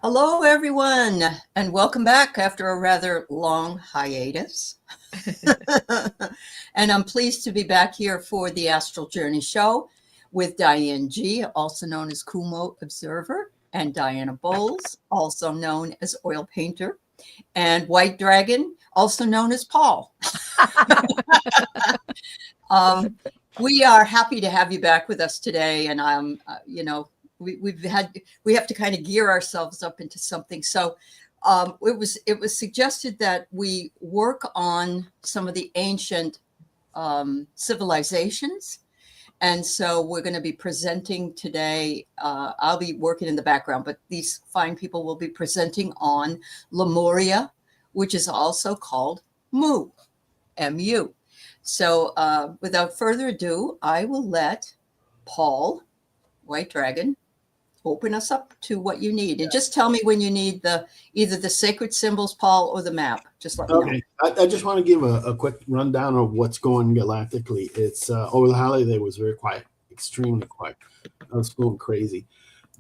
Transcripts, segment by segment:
Hello, everyone, and welcome back after a rather long hiatus. And I'm pleased to be back here for the Astral Journey show with Diane G., also known as Kumo Observer, and Diana Bowles, also known as Oil Painter, and White Dragon, also known as Paul. We are happy to have you back with us today, and we have to kind of gear ourselves up into something. So it was suggested that we work on some of the ancient civilizations. And so we're going to be presenting today. I'll be working in the background, but these fine people will be presenting on Lemuria, which is also called Mu, M-U. So without further ado, I will let Paul, White Dragon, open us up to what you need. And just tell me when you need either the sacred symbols, Paul, or the map. Just let me know. I just want to give a quick rundown of what's going galactically. It's over the holiday was very quiet, extremely quiet. I was going crazy.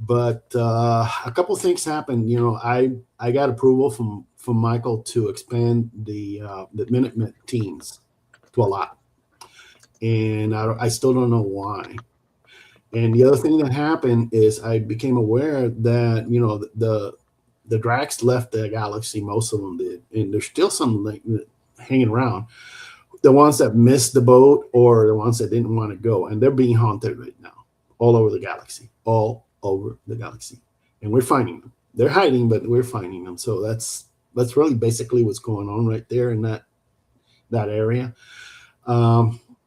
But a couple of things happened. You know, I got approval from Michael to expand the Minutemen teams to a lot. And I still don't know why. And the other thing that happened is I became aware that, you know, the Drax left the galaxy, most of them did. And there's still some like hanging around. The ones that missed the boat or the ones that didn't want to go. And they're being haunted right now, all over the galaxy, all over the galaxy. And we're finding them. They're hiding, but we're finding them. So that's really basically what's going on right there in that area.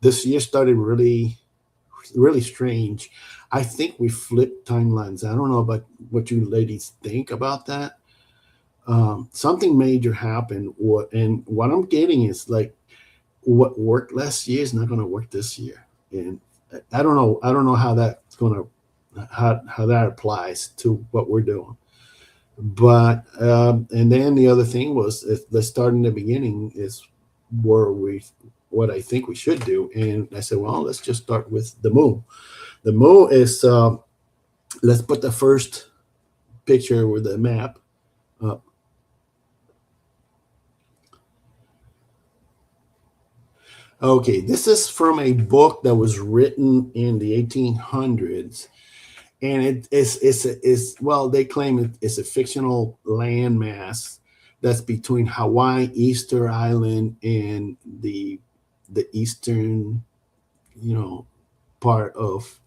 This year started really strange. I think we flipped timelines. I don't know about what you ladies think about that. Something major happened. And what I'm getting is like what worked last year is not going to work this year. And I don't know how that's going to how that applies to what we're doing. But and then the other thing was, let's start in the beginning is what I think we should do. And I said, well, let's just start with the Mu. The Mu is, let's put the first picture with the map up. Okay, this is from a book that was written in the 1800s. And they claim it's a fictional landmass that's between Hawaii, Easter Island, and the eastern, part of,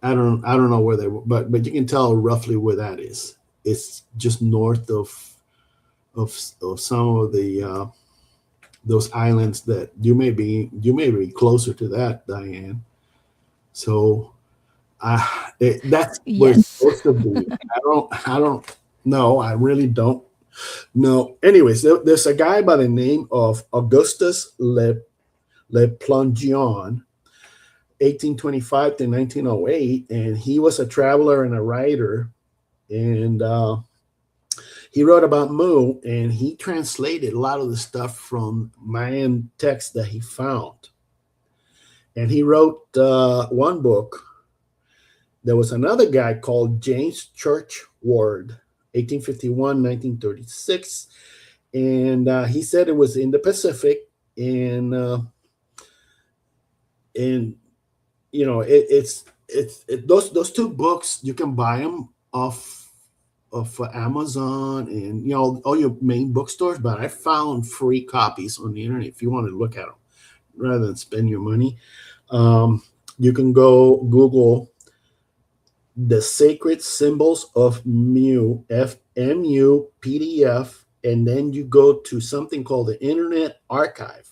I don't know where they were, but you can tell roughly where that is. It's just north of some of the those islands that you may be closer to that, Diane. So that's where it's supposed to be. I don't know. I really don't. No. Anyways, there's a guy by the name of Augustus Le Plongeon, 1825 to 1908, and he was a traveler and a writer, and he wrote about Mu, and he translated a lot of the stuff from Mayan texts that he found. And he wrote one book. There was another guy called James Churchward, 1851-1936, and he said it was in the Pacific, and it's those two books, you can buy them off Amazon and all your main bookstores, but I found free copies on the internet if you want to look at them rather than spend your money. You can go Google the Sacred Symbols of Mu, FMU PDF, and then you go to something called the Internet Archive,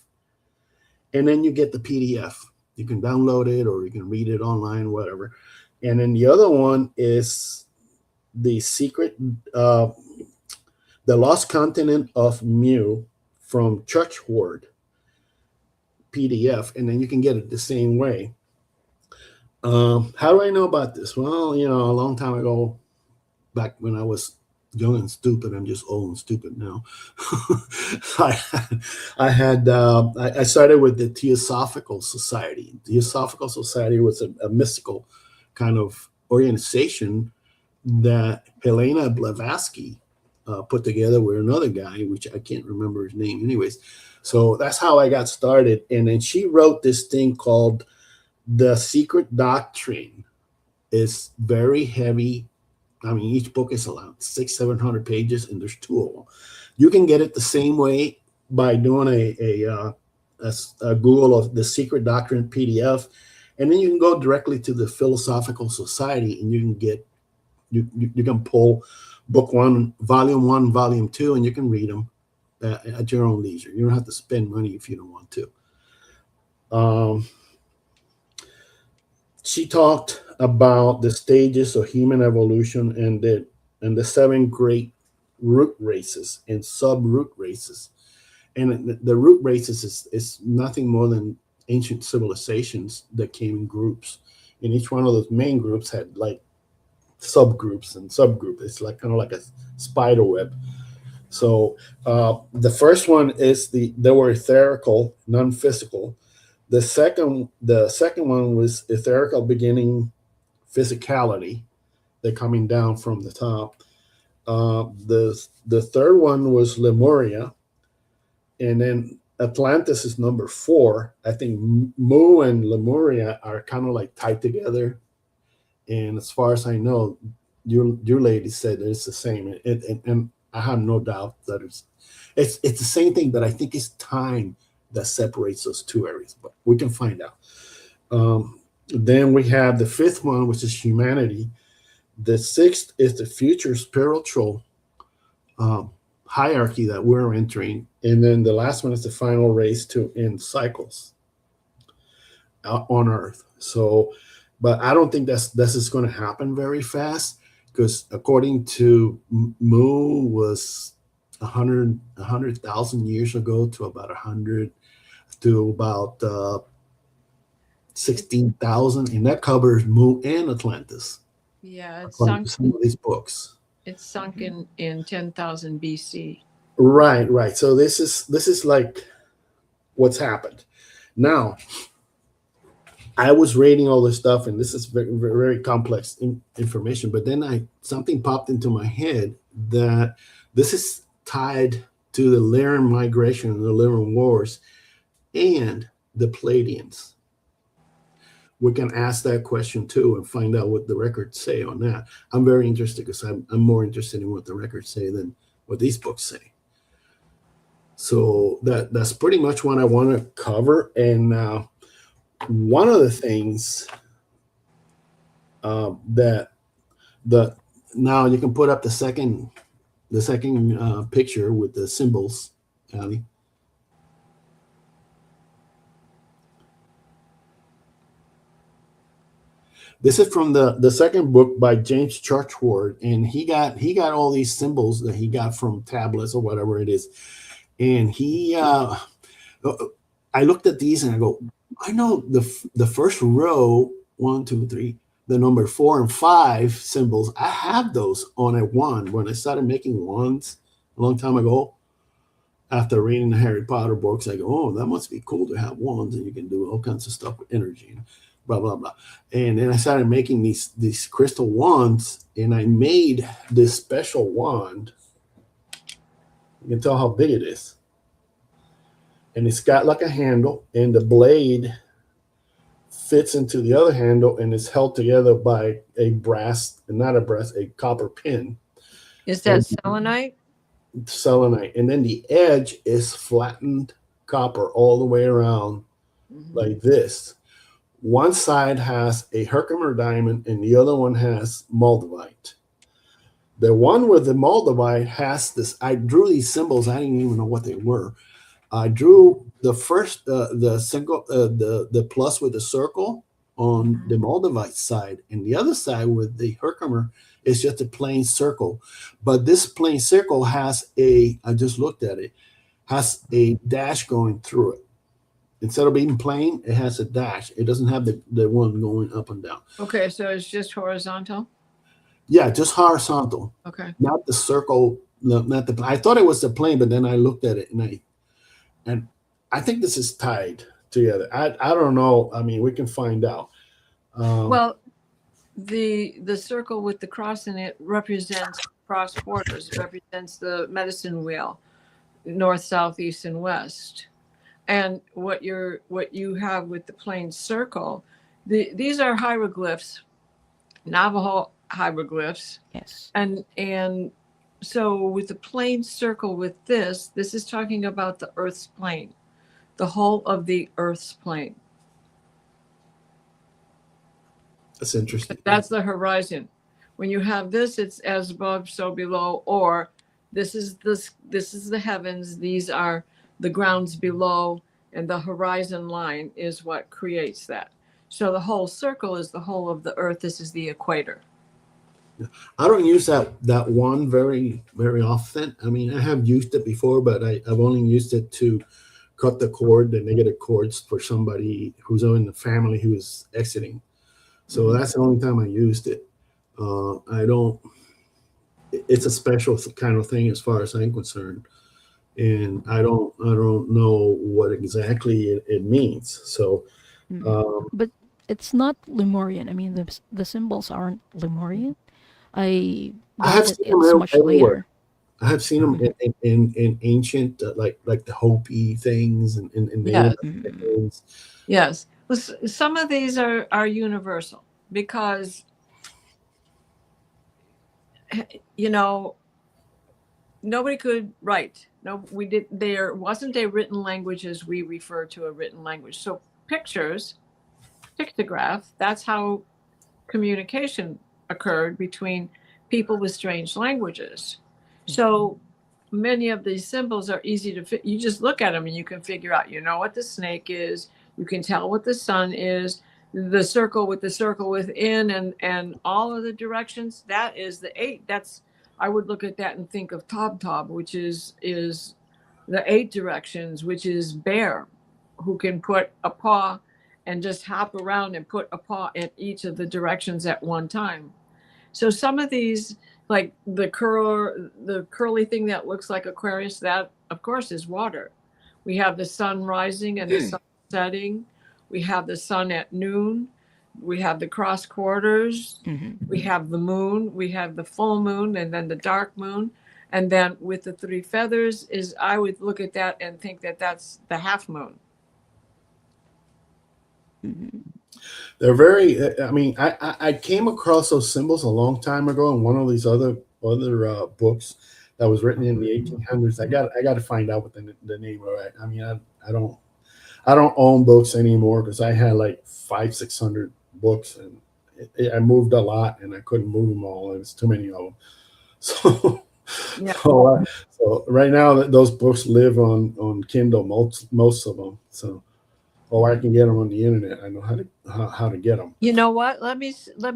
and then you get the PDF. You can download it or you can read it online, whatever. And then the other one is the the Lost Continent of Mu from Churchward PDF, and then you can get it the same way. How do I know about this? Well, a long time ago, back when I was young and stupid, I'm just old and stupid now. I started with the Theosophical Society. The Theosophical Society was a mystical kind of organization that Helena Blavatsky put together with another guy, which I can't remember his name anyways. So that's how I got started. And then she wrote this thing called The Secret Doctrine. It's very heavy. I mean, each book is around 700 pages, and there's two of them. You can get it the same way by doing a Google of The Secret Doctrine PDF, and then you can go directly to the Philosophical Society, and you can get you can pull book one, volume two, and you can read them at your own leisure. You don't have to spend money if you don't want to. She talked about the stages of human evolution and the 7 great root races and sub-root races. And the root races is nothing more than ancient civilizations that came in groups. And each one of those main groups had like subgroups and subgroups. It's like kind of like a spider web. So the first one is they were etherical, non-physical. The second one was etherical beginning physicality. They're coming down from the top. The third one was Lemuria, and then Atlantis is number 4. I think Mu and Lemuria are kind of like tied together. And as far as I know, your lady said it's the same. And I have no doubt that it's the same thing, but I think it's time that separates those two areas. But we can find out. Then we have the 5th one, which is humanity. The 6th is the future spiritual hierarchy that we're entering. And then the last one is the final race to end cycles on Earth. So, but I don't think this is going to happen very fast, because according to Mu was 100,000 years ago to about 100 to about 16,000, and that covers Mu and Atlantis. Yeah, it's according sunk. to some of these books. It's sunk in 10,000 BC. Right. So this is like what's happened. Now, I was reading all this stuff, and this is very, very complex information. But then something popped into my head that this is tied to the Lyran migration and the Lyran wars and the Pleiadians. We can ask that question too and find out what the records say on that. I'm very interested, because I'm more interested in what the records say than what these books say. So that's pretty much what I want to cover. And one of the things now you can put up the second picture with the symbols, Aley. This is from the second book by James Churchward, and he got all these symbols that he got from tablets or whatever it is. And I looked at these and I go, I know the first row, 1, 2, 3, the number 4 and 5 symbols. I have those on a wand when I started making wands a long time ago. After reading the Harry Potter books, I go, oh, that must be cool to have wands, and you can do all kinds of stuff with energy. Blah blah blah. And then I started making these crystal wands, and I made this special wand. You can tell how big it is, and it's got like a handle, and the blade fits into the other handle, and it's held together by a copper pin. Is that selenite? Selenite, and then the edge is flattened copper all the way around, like this. One side has a Herkimer diamond, and the other one has moldavite. The one with the moldavite has this. I drew these symbols. I didn't even know what they were. I drew the first, the plus with the circle on the moldavite side, and the other side with the Herkimer is just a plain circle. But this plain circle has I just looked at it, has a dash going through it. Instead of being plain, it has a dash. It doesn't have the one going up and down. Okay, so it's just horizontal? Yeah, just horizontal. Okay. Not the circle, not the. I thought it was the plane, but then I looked at it and I think this is tied together. I don't know. I mean, we can find out. Well, the circle with the cross in it represents cross borders. It represents the medicine wheel, north, south, east, and west. And what you have with the plain circle, these are hieroglyphs, Navajo hieroglyphs. Yes. And so with the plain circle with this is talking about the Earth's plane, the whole of the Earth's plane. That's interesting. That's the horizon. When you have this, it's as above, so below, or this is the heavens, these are the grounds below, and the horizon line is what creates that. So the whole circle is the whole of the Earth. This is the equator. I don't use that one very, very often. I mean, I have used it before, but I've only used it to cut the cord, the negative cords for somebody who's in the family who's exiting. So that's the only time I used it. I don't. It's a special kind of thing as far as I'm concerned, and I don't know what exactly it means. So, But it's not Lemurian. I mean, the symbols aren't Lemurian. I have guess seen them it's much everywhere. later. I have seen them in ancient, like the Hopi things and Yes. things. Yes. Well, some of these are universal because, you know, nobody could write. No, we did. There wasn't a written language as we refer to a written language. So pictures, pictograph, that's how communication occurred between people with strange languages. So many of these symbols are easy to fit. You just look at them and you can figure out, you know what the snake is. You can tell what the sun is, the circle with the circle within, and all of the directions. That is the 8. I would look at that and think of Tob, which is the 8 directions, which is bear, who can put a paw and just hop around and put a paw in each of the directions at one time. So some of these, like the curly thing that looks like Aquarius, that of course is water. We have the sun rising and the sun setting. We have the sun at noon. We have the cross quarters. We have the moon. We have the full moon, and then the dark moon. And then with the 3 feathers, I would look at that and think that that's the half moon. They're very. I mean, I came across those symbols a long time ago in one of these other books that was written in the 1800s. I got to find out what the name of it. I mean, I don't own books anymore because I had like 500-600 books, and I moved a lot, and I couldn't move them all. There's too many of them. So, Yeah. so right now those books live on Kindle, most of them. So, I can get them on the internet. I know how to get them. You know what? Let me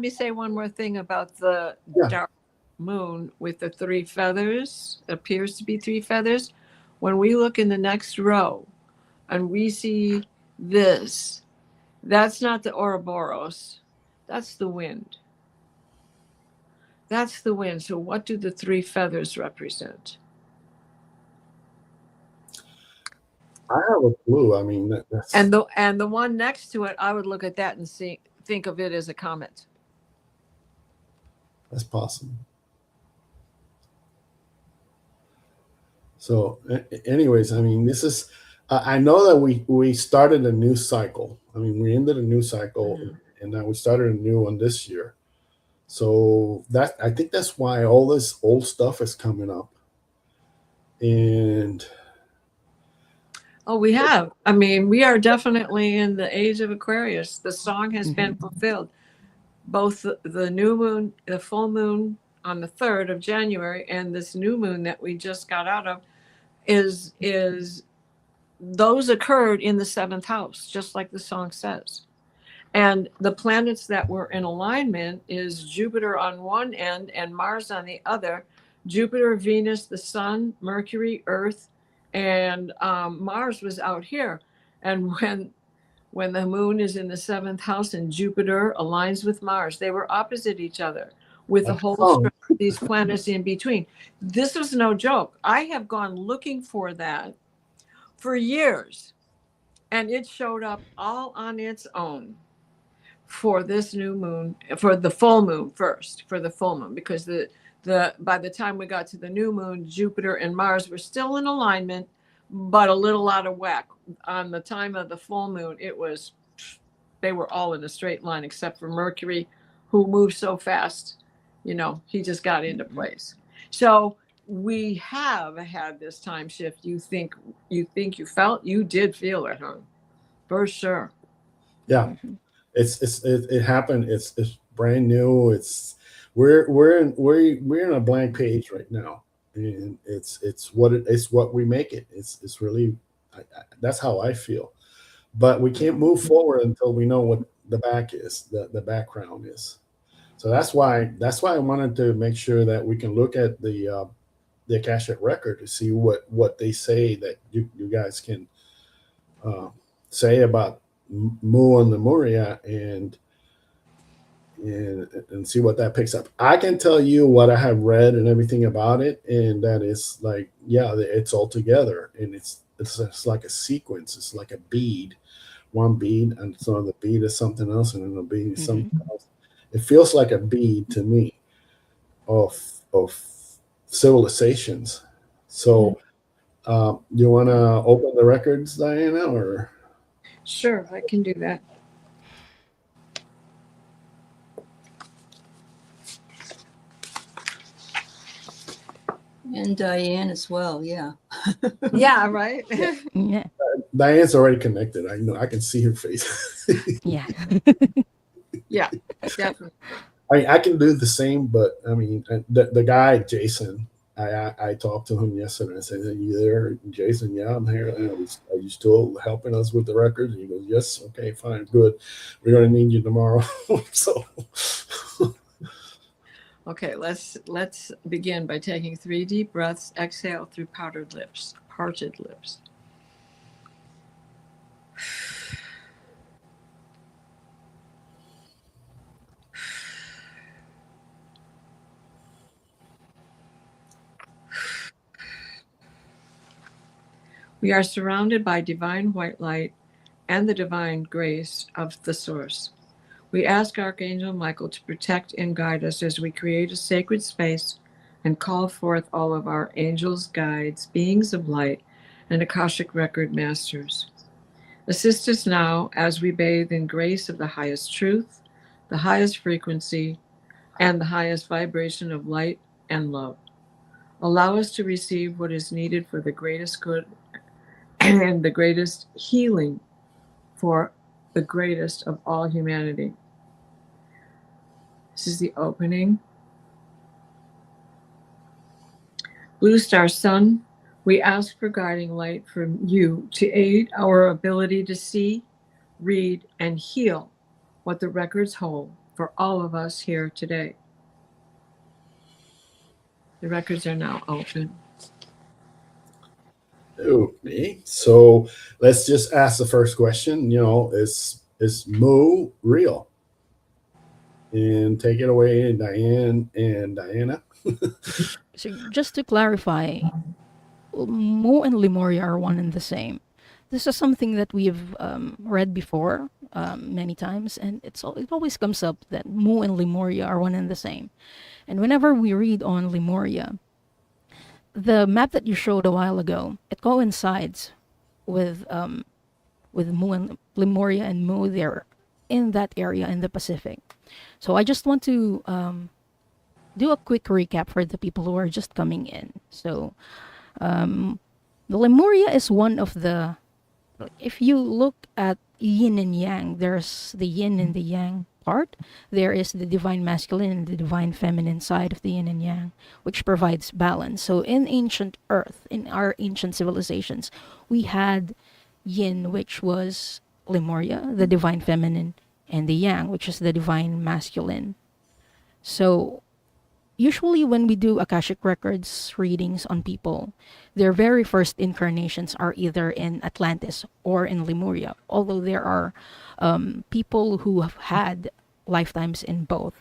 say one more thing about the Yeah. dark moon with the 3 feathers. Appears to be 3 feathers. When we look in the next row, and we see this, that's not the Ouroboros. That's the wind. That's the wind. So what do the 3 feathers represent? I have a clue. I mean, that's And the one next to it, I would look at that and think of it as a comet. that's possible. So, anyways, I mean, this is. I know that we started a new cycle. I mean, we ended a new cycle, and now we started a new one this year. So I think that's why all this old stuff is coming up. And we have. I mean, we are definitely in the age of Aquarius. The song has been fulfilled. Both the new moon, the full moon on the 3rd of January, and this new moon that we just got out of is those occurred in the 7th house, just like the song says. And the planets that were in alignment is Jupiter on one end and Mars on the other. Jupiter, Venus, the Sun, Mercury, Earth, and Mars was out here. And when the moon is in the 7th house and Jupiter aligns with Mars, they were opposite each other with a whole string of these planets in between. This was no joke. I have gone looking for that for years, and it showed up all on its own. for this new moon, for the full moon first, for the full moon, because the by the time we got to the new moon, Jupiter and Mars were still in alignment, but a little out of whack. On the time of the full moon, it was, they were all in a straight line except for Mercury, who moved so fast, you know, he just got into place. So we have had this time shift. You did feel it, huh? For sure. Yeah, it happened. It's brand new. We're in a blank page right now, and it's what we make it. It's really that's how I feel. But we can't move forward until we know what the back is, the background is. So that's why I wanted to make sure that we can look at the Akashic record to see what they say, that you guys can say about Mu and Lemuria, and see what that picks up. I can tell you what I have read and everything about it, and that is like, yeah, it's all together, and it's like a sequence. It's like a bead, one bead, and so the bead is something else, and then the bead is something else. It feels like a bead to me of civilizations. So, you want to open the records, Diana, or? Sure, I can do that. And Diane as well, yeah. Yeah, right. Yeah. Diane's already connected. I know. I can see her face. Yeah. Yeah, definitely. I can do the same, but I mean, the guy Jason, I talked to him yesterday. I said, "Are you there, Jason?" "Yeah, I'm here." Are you still helping us with the records? And he goes, "Yes." "Okay, fine, good. We're gonna need you tomorrow." So. Okay, let's begin by taking 3 deep breaths. Exhale through parted lips. We are surrounded by divine white light and the divine grace of the source. We ask Archangel Michael to protect and guide us as we create a sacred space and call forth all of our angels, guides, beings of light, and Akashic record masters. Assist us now as we bathe in grace of the highest truth, the highest frequency, and the highest vibration of light and love. Allow us to receive what is needed for the greatest good and the greatest healing for the greatest of all humanity. This is the opening. Blue Star Sun, we ask for guiding light from you to aid our ability to see, read, and heal what the records hold for all of us here today. The records are now open. Okay, so let's just ask the first question. Is Mu real? And take it away, Diane and Diana. So just to clarify, Mu and Lemuria are one and the same. This is something that we've read before many times, and it always comes up that Mu and Lemuria are one and the same. And whenever we read on Lemuria, the map that you showed a while ago, it coincides with Mu and Lemuria and Mu there in that area in the Pacific. So I just want to do a quick recap for the people who are just coming in. So the Lemuria is one of the, if you look at yin and yang, there's the yin and the yang part. There is the divine masculine and the divine feminine side of the yin and yang, which provides balance. So in ancient Earth, in our ancient civilizations, we had yin, which was Lemuria, the divine feminine, and the yang, which is the divine masculine. So usually when we do Akashic records readings on people, their very first incarnations are either in Atlantis or in Lemuria, although there are people who have had lifetimes in both.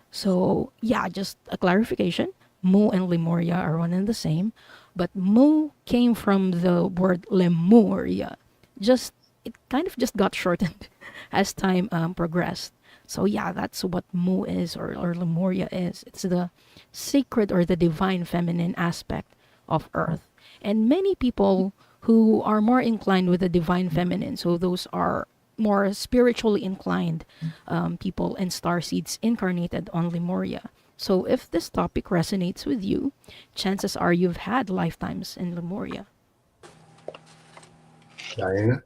So yeah, just a clarification. Mu and Lemuria are one and the same, but Mu came from the word Lemuria. It kind of just got shortened as time progressed. So yeah, that's what Mu is, or Lemuria is. It's the sacred or the divine feminine aspect of Earth. And many people who are more inclined with the divine feminine, so those are more spiritually inclined people and starseeds incarnated on Lemuria. So if this topic resonates with you, chances are you've had lifetimes in Lemuria. Diana?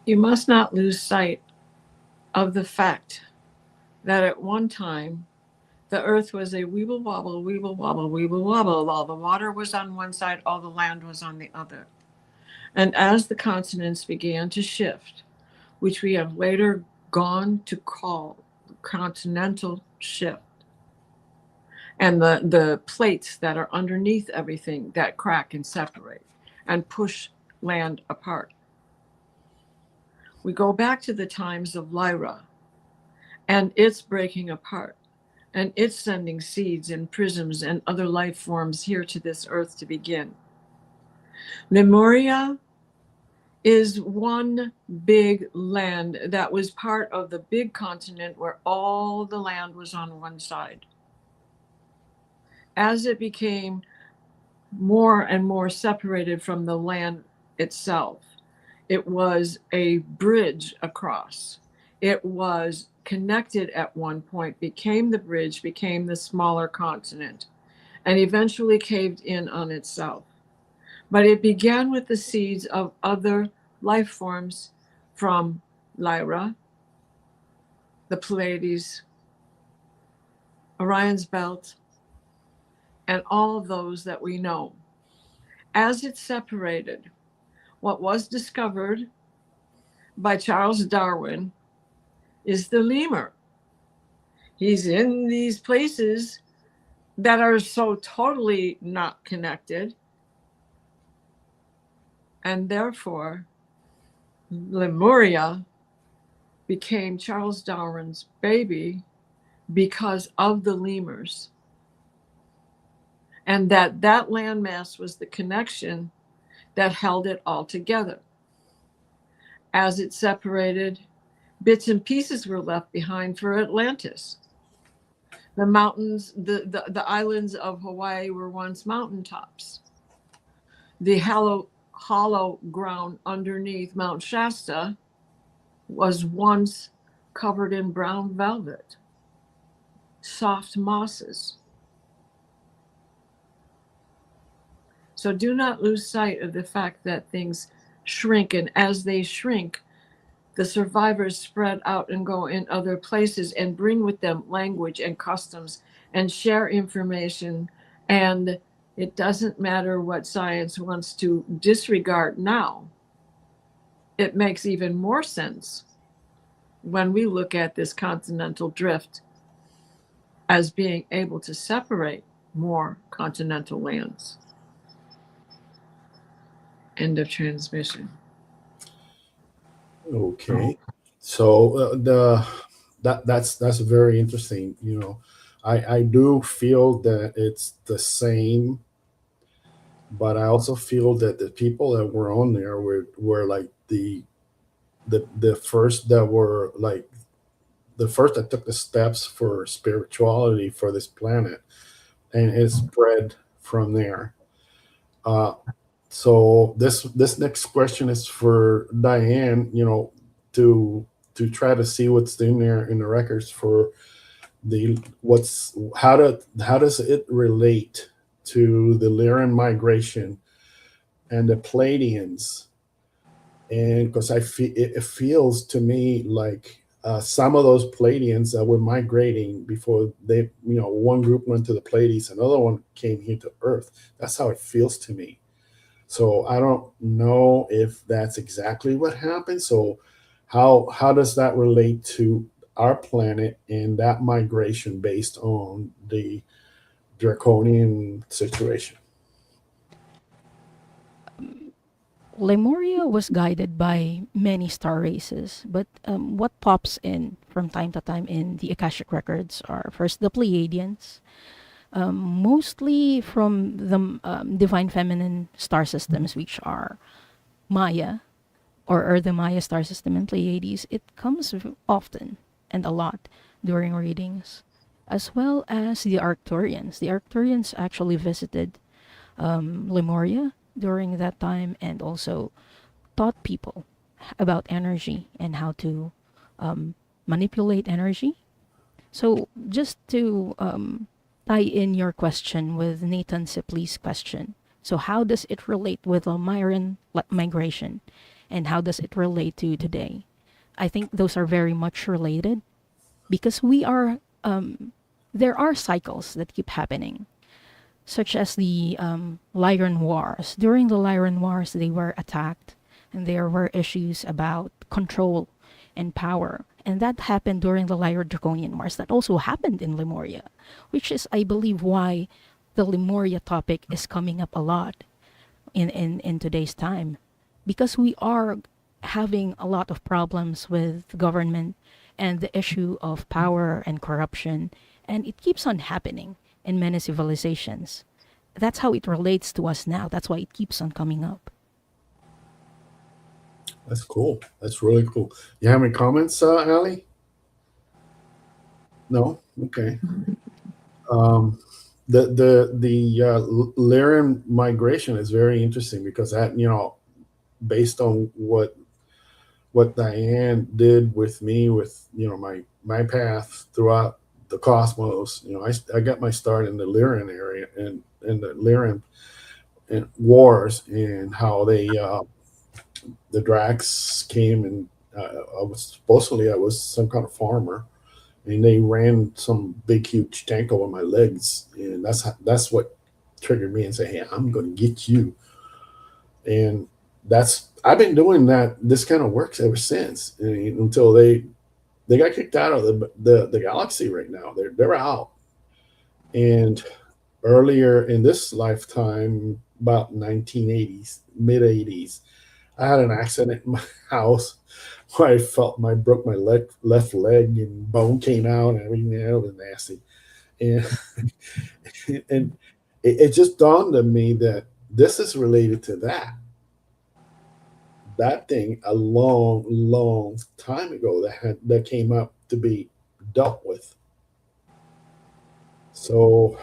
You must not lose sight of the fact that at one time the earth was a weeble wobble, weeble wobble, weeble wobble. All the water was on one side, all the land was on the other. And as the continents began to shift, which we have later gone to call the continental shift, and the plates that are underneath everything that crack and separate and push land apart. We go back to the times of Lyra, and it's breaking apart, and it's sending seeds and prisms and other life forms here to this earth to begin. Lemuria is one big land that was part of the big continent where all the land was on one side. As it became more and more separated from the land itself, it was a bridge across. It was connected at one point, became the bridge, became the smaller continent, and eventually caved in on itself. But it began with the seeds of other life forms from Lyra, the Pleiades, Orion's belt, and all of those that we know. As it separated, what was discovered by Charles Darwin is the lemur. He's in these places that are so totally not connected, and therefore Lemuria became Charles Darwin's baby because of the lemurs, and that landmass was the connection that held it all together. As it separated, bits and pieces were left behind for Atlantis. The mountains, the islands of Hawaii were once mountaintops. The hollow ground underneath Mount Shasta was once covered in brown velvet, soft mosses. So do not lose sight of the fact that things shrink, and as they shrink, the survivors spread out and go in other places and bring with them language and customs and share information. And it doesn't matter what science wants to disregard now. It makes even more sense when we look at this continental drift as being able to separate more continental lands. End of transmission. Okay, so that's very interesting. I do feel that it's the same, but I also feel that the people that were on there were like the first that were like the first that took the steps for spirituality for this planet, and it spread from there. So this next question is for Diane, to try to see what's in there in the records for how does it relate to the Lyran migration and the Pleiadians, and because it feels to me like some of those Pleiadians that were migrating before they, one group went to the Pleiades, another one came here to Earth. That's how it feels to me. So I don't know if that's exactly what happened. So how does that relate to our planet and that migration based on the draconian situation? Lemuria was guided by many star races, but what pops in from time to time in the Akashic records are first the Pleiadians, mostly from the divine feminine star systems, which are Maya, or the Maya star system and Pleiades, it comes often and a lot during readings, as well as the Arcturians. The Arcturians actually visited Lemuria during that time and also taught people about energy and how to manipulate energy. So, just to tie in your question with Nathan Sipley's question, so how does it relate with Lemurian migration, and how does it relate to today? I think those are very much related because there are cycles that keep happening, such as the Lyran Wars. During the Lyran Wars, they were attacked, and there were issues about control and power. And that happened during the Lyra Draconian Wars. That also happened in Lemuria, which is, I believe, why the Lemuria topic is coming up a lot in today's time. Because we are having a lot of problems with government and the issue of power and corruption, and it keeps on happening in many civilizations. That's how it relates to us now. That's why it keeps on coming up. That's cool. That's really cool. You have any comments, Aley? No? Okay. The Lyran migration is very interesting because that, based on what Diane did with me, with my path throughout the cosmos. I got my start in the Lyran area and in the Lyran wars, and how they the Drax came, and I was some kind of farmer, and they ran some big huge tank over my legs, and that's what triggered me and say, hey, I'm going to get you. And I've been doing that. This kind of works ever since, until they got kicked out of the galaxy. Right now they're out. And earlier in this lifetime, about 1980s, mid 80s, I had an accident in my house where I broke my left leg, and bone came out and everything. It was nasty. And and it just dawned on me that this is related to that thing a long time ago that came up to be dealt with. So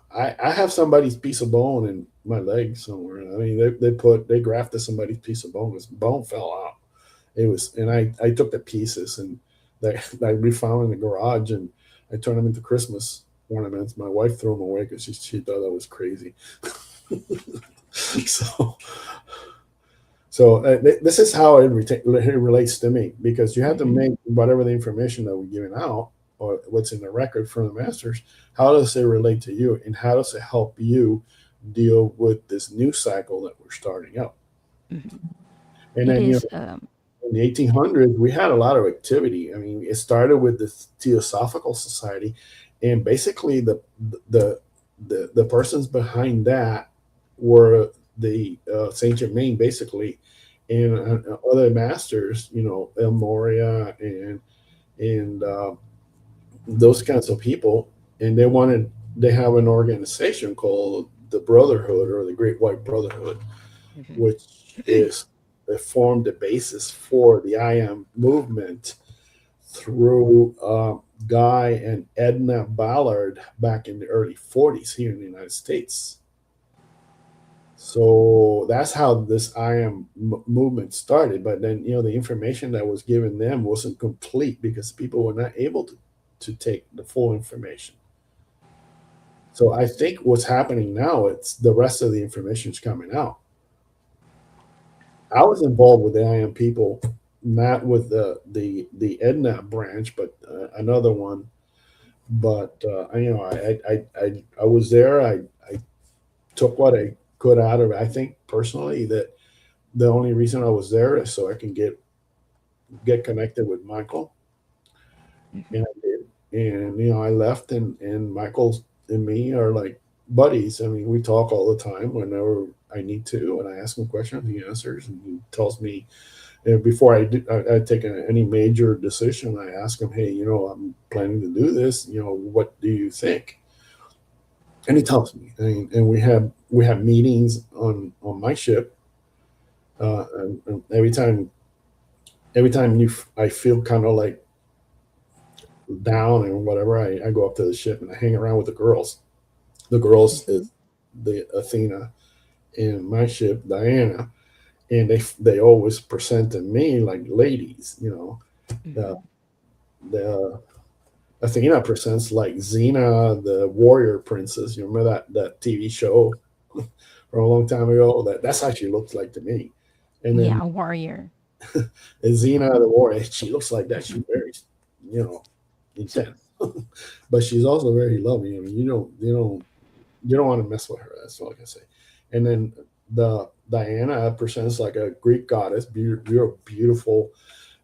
I have somebody's piece of bone in my leg somewhere. I mean, they grafted somebody's piece of bone. This bone fell out. And I took the pieces, and we found in the garage, and I turned them into Christmas ornaments. My wife threw them away because she thought that was crazy. So this is how it relates to me, because you have to make whatever the information that we're giving out or what's in the record from the masters, how does it relate to you, and how does it help you deal with this new cycle that we're starting up? Mm-hmm. And then, in the 1800s, we had a lot of activity. I mean, it started with the Theosophical Society, and basically the persons behind that were the Saint Germain, basically, and other masters, Lemuria and those kinds of people. And they have an organization called the Brotherhood, or the Great White Brotherhood, Mm-hmm. which formed the basis for the I Am movement through Guy and Edna Ballard back in the early 40s here in the United States. So that's how this I Am movement started. But then, the information that was given them wasn't complete because people were not able to take the full information. So I think what's happening now, it's the rest of the information is coming out. I was involved with the I Am people, not with the Edna branch, but another one. But I was there. I took what I could out of it. I think personally that the only reason I was there is so I can get connected with Michael, Mm-hmm. and I did. And I left, and Michael and me are like buddies. I mean, we talk all the time whenever I need to, and I ask him questions, he answers, and he tells me. And before I take any major decision, I ask him, hey, I'm planning to do this. What do you think? And he tells me. And we have meetings on my ship. And every time every time I feel kind of like down and whatever, I go up to the ship and I hang around with the girls. The girls is the Athena and my ship, Diana, and they always present to me like ladies, you know. The the Athena presents like Xena, the warrior princess. You remember that TV show from a long time ago? That's how she looks like to me. And Yeah, then a warrior. Xena, the warrior, she looks like that. She's very, you know, So intense, but she's also very loving. I mean, you don't want to mess with her. That's all I can say. And then the Diana presents like a Greek goddess, beautiful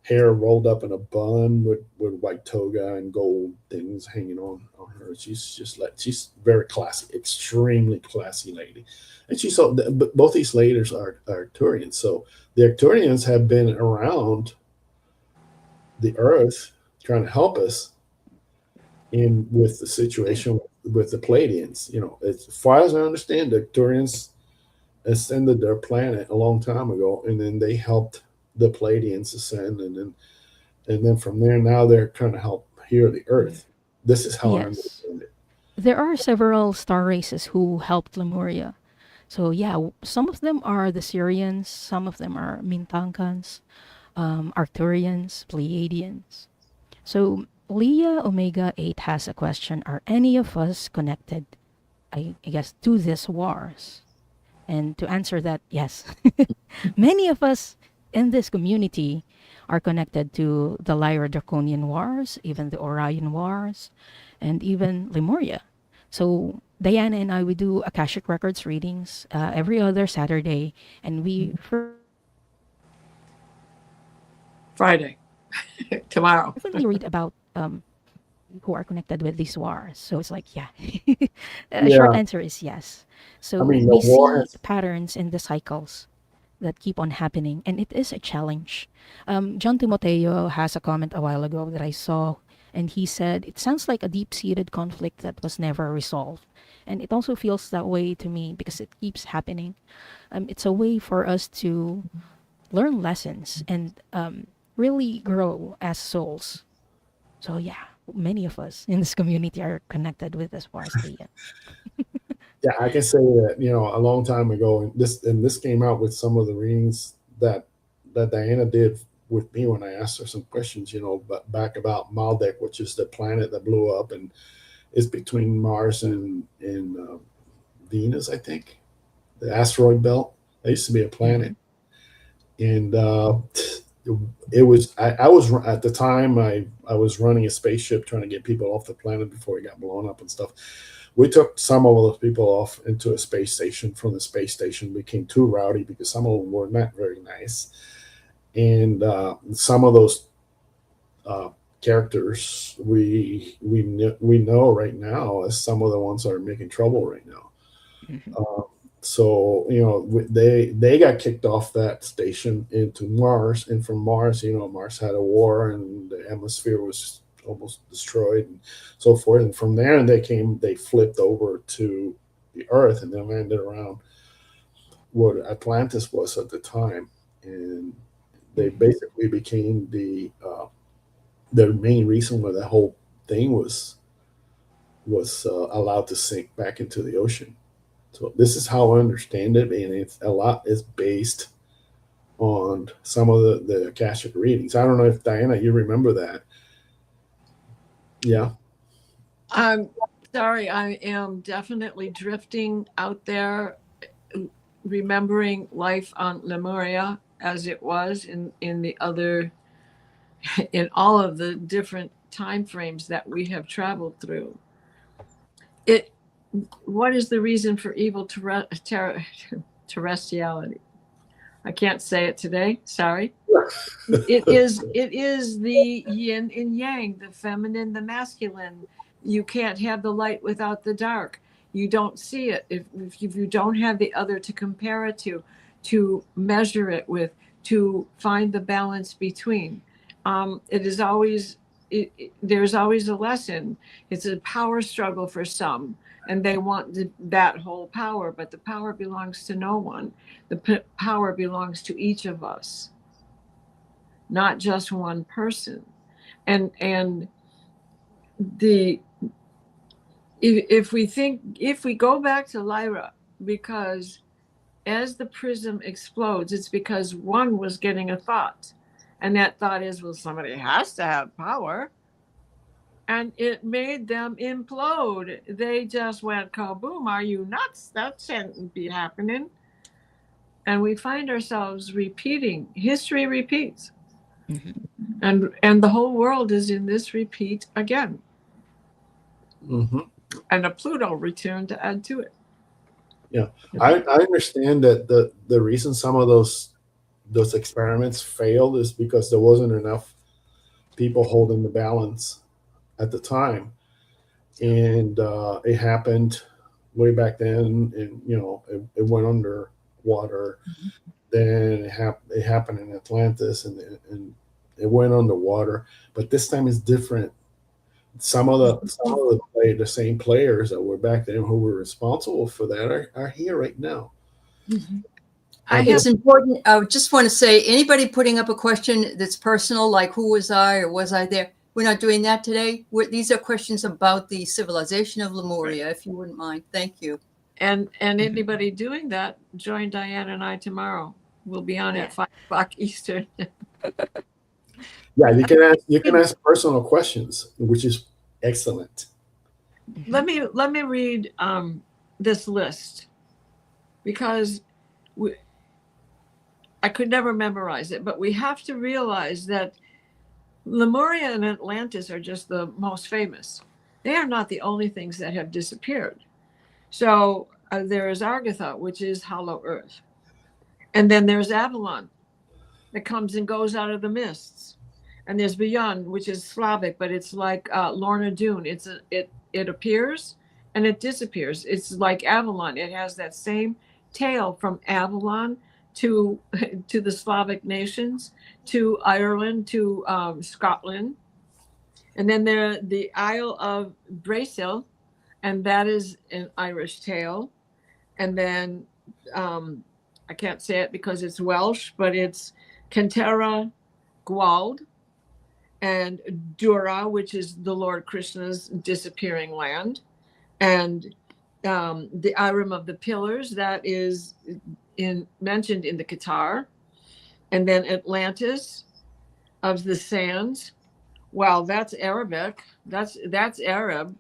hair rolled up in a bun with white toga and gold things hanging on her. She's just like, she's very classy, extremely classy lady. And she's so, both these ladies are Arcturians. So the Arcturians have been around the earth trying to help us in with the situation with the Pleiadians. You know, as far as I understand, the Arcturians ascended their planet a long time ago, and then they helped the Pleiadians ascend, and then from there, now they're trying to help here the Earth. This is how I yes, understand it. there are several star races who helped Lemuria. So yeah, some of them are the Syrians, some of them are Mintankans, Arcturians, Pleiadians. So Leah Omega 8 has a question. Are any of us connected, I guess, to these wars? And to answer that, yes. Many of us in this community are connected to the Lyra Draconian Wars, even the Orion Wars, and even Lemuria. So Diana and I, we do Akashic Records readings every other Saturday, and we Friday, tomorrow. frequently read about who are connected with these wars. So it's like, yeah. A short Yeah, answer is yes. I So mean the we war see has. patterns in the cycles that keep on happening, and it is a challenge. John Timoteo has a comment a while ago that I saw, and he said, it sounds like a deep seated conflict that was never resolved. And it also feels that way to me because it keeps happening. It's a way for us to learn lessons and really grow as souls. So yeah, many of us in this community are connected with this wars, Leah. Yeah, I can say that, you know, a long time ago, and this came out with some of the readings that Diana did with me when I asked her some questions, you know, but back about Maldek, which is the planet that blew up, and it's between Mars and Venus, I think, the asteroid belt. There used to be a planet, Mhm. and it was I was at the time I was running a spaceship trying to get people off the planet before it got blown up and stuff. We took some of those people off into a space station. From the space station became too rowdy because some of them were not very nice, and some of those uh, characters we know right now as some of the ones that are making trouble right now. Mhm. Um, so you know they got kicked off that station into Mars, and from Mars, you know, Mars had a war and the atmosphere was almost destroyed and so forth. And from there, they flipped over to the Earth and then landed around what Atlantis was at the time, and they Mhm. basically became the main reason why the whole thing was allowed to sink back into the ocean. So this is how I understand it, and it's a lot is based on some of the Akashic readings. I don't know if Diana, you remember that? Yeah, I'm sorry, I am definitely drifting out there, remembering life on Lemuria as it was in the other, in all of the different time frames that we have traveled through. It, what is the reason for evil terrestriality? I can't say it today. Sorry. It is the yin and yang, the feminine, the masculine. You can't have the light without the dark. You don't see it if you don't have the other to compare it to measure it with, to find the balance between. It is always there's always a lesson. It's a power struggle for some, and they want that whole power, but the power belongs to no one. The power belongs to each of us. not just one person. And the if we go back to Lyra, because as the prism explodes, it's because one was getting a thought, and that thought is, well, somebody has to have power, and it made them implode. They just went kaboom. Are you nuts? That shouldn't be happening. And we find ourselves repeating. History repeats. And the whole world is in this repeat again. And a Pluto return to add to it. Yeah, I understand that the reason some of those experiments failed is because there wasn't enough people holding the balance at the time, and it happened way back then, and it went underwater. Then it happened in Atlantis, and it went underwater. But this time is different. Some of the same players that were back then who were responsible for that are here right now. It's important. I just want to say, anybody putting up a question that's personal, like who was I or was I there? We're not doing that today. These are questions about the civilization of Lemuria, if you wouldn't mind. Thank you. And anybody doing that, join Diane and I tomorrow. We'll be on at 5 o'clock Eastern. Yeah, you can ask personal questions, which is excellent. Let me read this list, because I could never memorize it, but we have to realize that Lemuria and Atlantis are just the most famous. They are not the only things that have disappeared. So there is Argatha, which is hollow earth. And then there's Avalon that comes and goes out of the mists. And there's Beyond, which is Slavic, but it's like Lorna Doone. It appears and it disappears. It's like Avalon. It has that same tale from Avalon to the Slavic nations, to Ireland, to Scotland. And then there the Isle of Brasil, and that is an Irish tale. And then I can't say it because it's Welsh, but it's Cantera Gwald, and Dura, which is the Lord Krishna's disappearing land, and the Iram of the Pillars, that is mentioned in the Qatar, and then Atlantis of the Sands. Well, that's Arabic. That's Arab.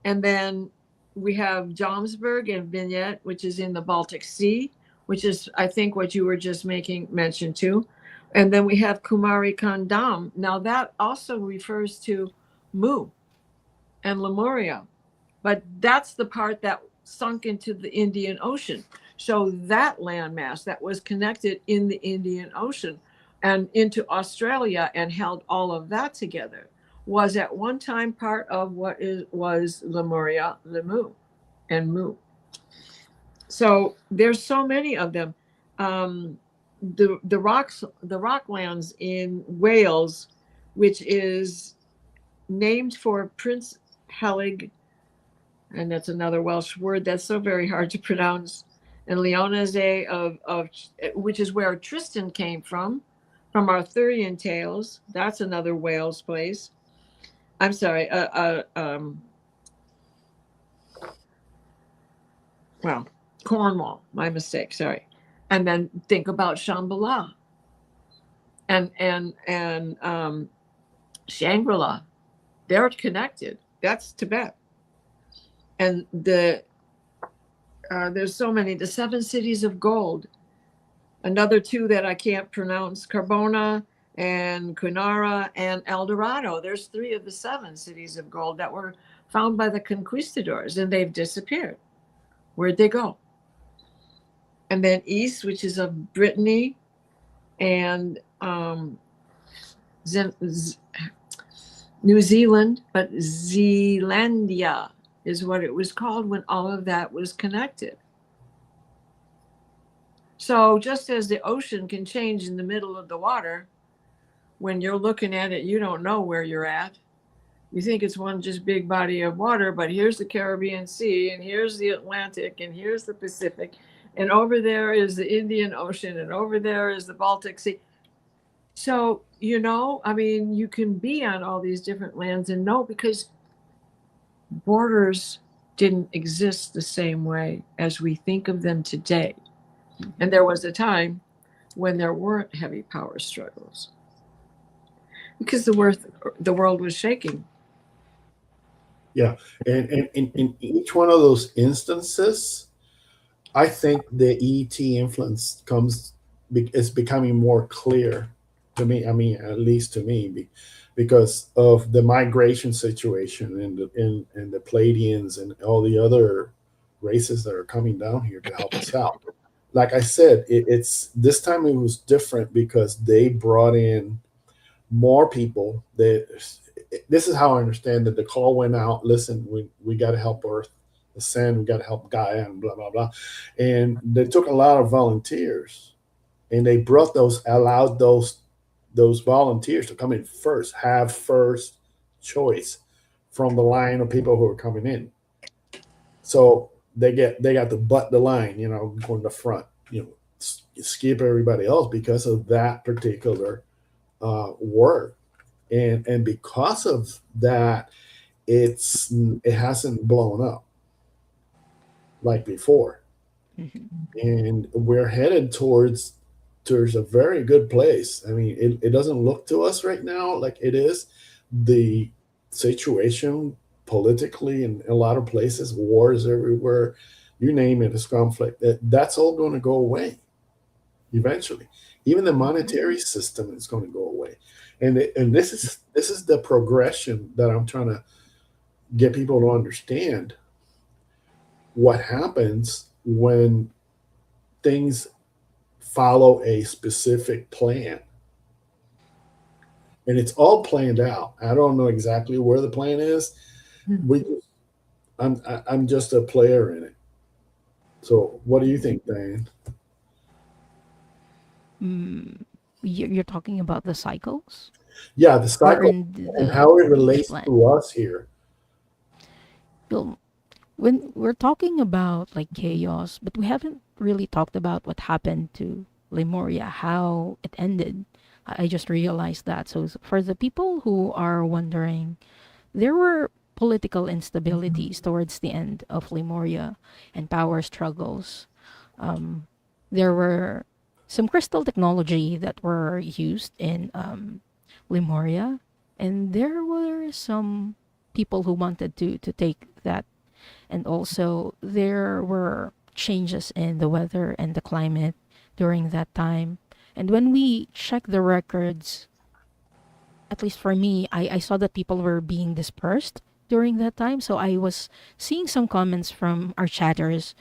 And then we have Jomsburg and Vignette, which is in the Baltic Sea, which is, I think, what you were just making mention to. And then we have Kumari Kandam. Now that also refers to Mu and Lemuria, but that's the part that sunk into the Indian Ocean. So that landmass that was connected in the Indian Ocean and into Australia and held all of that together was at one time part of what was Lemuria, Lemu, and Mu. So there's so many of them. The rocklands in Wales, which is named for Prince Helig, and that's another Welsh word that's so very hard to pronounce, and Leonese of which is where Tristan came from Arthurian tales. That's another Wales place. I'm sorry. Well, Cornwall. My mistake. Sorry. And then think about Shambhala and Shangri-La. They're connected. That's Tibet. And there's so many. The 7 cities of gold. Another 2 that I can't pronounce: Carbona and Cunara and El Dorado. There's 3 of the 7 cities of gold that were found by the conquistadors, and they've disappeared. Where'd they go? And then east, which is of Brittany and New Zealand, but Zealandia is what it was called when all of that was connected. So just as the ocean can change in the middle of the water, when you're looking at it, you don't know where you're at. You think it's one just big body of water, but here's the Caribbean Sea, and here's the Atlantic, and here's the Pacific, and over there is the Indian Ocean, and over there is the Baltic Sea. So, you know, I mean, you can be on all these different lands and know, because borders didn't exist the same way as we think of them today. And there was a time when there weren't heavy power struggles because the world was shaking. Yeah, and in each one of those instances, I think the ET influence is becoming more clear to me. I mean, at least to me, because of the migration situation and the Pleiadians and all the other races that are coming down here to help us out. Like I said, it's this time it was different because they brought in more people. This is how I understand that the call went out. Listen, we got to help Earth, the Sun. We got to help Gaia, and blah blah blah. And they took a lot of volunteers, and they allowed those volunteers to come in first, have first choice from the line of people who are coming in. So they got to butt the line, you know, on the front, you know, skip everybody else because of that particular work. And because of that, it hasn't blown up like before. And we're headed towards a very good place. I mean, it doesn't look to us right now like it is. The situation politically in a lot of places, wars everywhere, you name it, is conflict. That's all going to go away eventually. Even the monetary system is going to go away. And this is the progression that I'm trying to get people to understand. What happens when things follow a specific plan, and it's all planned out. I don't know exactly where the plan is. I'm just a player in it. So what do you think, Diane? You're talking about the cycles? Yeah, the Or cycle in and how it the relates plan? to us here. Well, when we're talking about like chaos, but we haven't really talked about what happened to Lemuria, how it ended. I just realized that. So for the people who are wondering, there were political instabilities towards the end of Lemuria and power struggles. There were some crystal technology that were used in Lemuria, and there were some people who wanted to take that, and also there were changes in the weather and the climate during that time. And when we check the records, at least for me, I saw that people were being dispersed during that time. So I was seeing some comments from our chatters,